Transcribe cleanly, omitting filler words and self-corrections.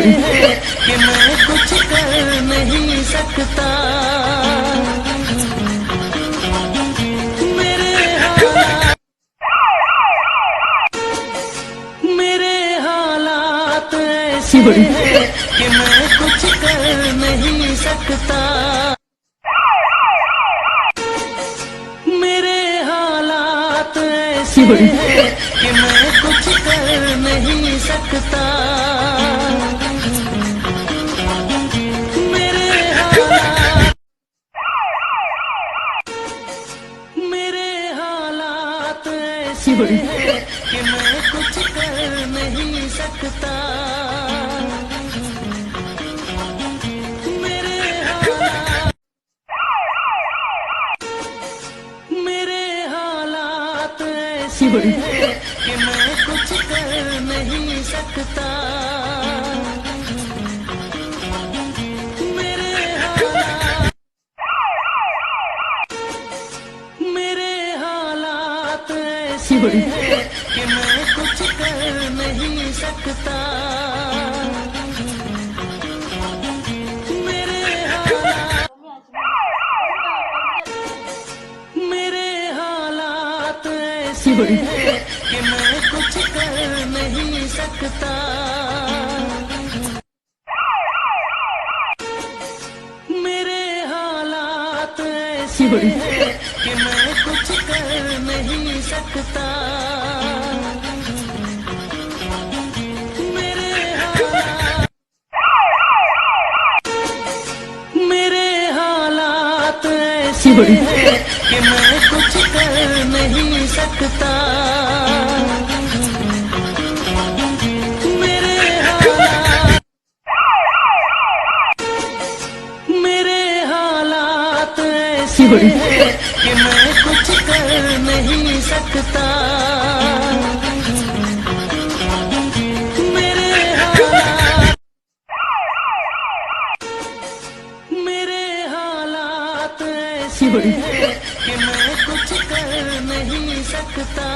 हैं कि मैं कुछ कर नहीं सकता। मेरे हालात ऐसे हैं कि मैं कुछ कर नहीं सकता। मेरे हालात ऐसे हैं कि मैं कुछ कर नहीं सकता। मेरे हालात ऐसे हैं कि मैं कुछ कर नहीं सकता। मेरे हालात ऐसे हैं कि मैं कुछ कर नहीं सकता। मेरे हालात ऐसे हैं कि मैं कुछ कर नहीं सकता। मेरे हालात ऐसे हैं कि मैं कुछ कर नहीं सकता। मेरे हालात ऐसे हैं कि मैं कुछ कर नहीं सकता। मेरे हालात ऐसे हैं कि मैं कुछ कर नहीं सकता। मेरे हालात ऐसे हैं कि मैं कुछ कर नहीं सकता। मेरे हालात ऐसे हैं कि मैं कुछ कर नहीं सकता।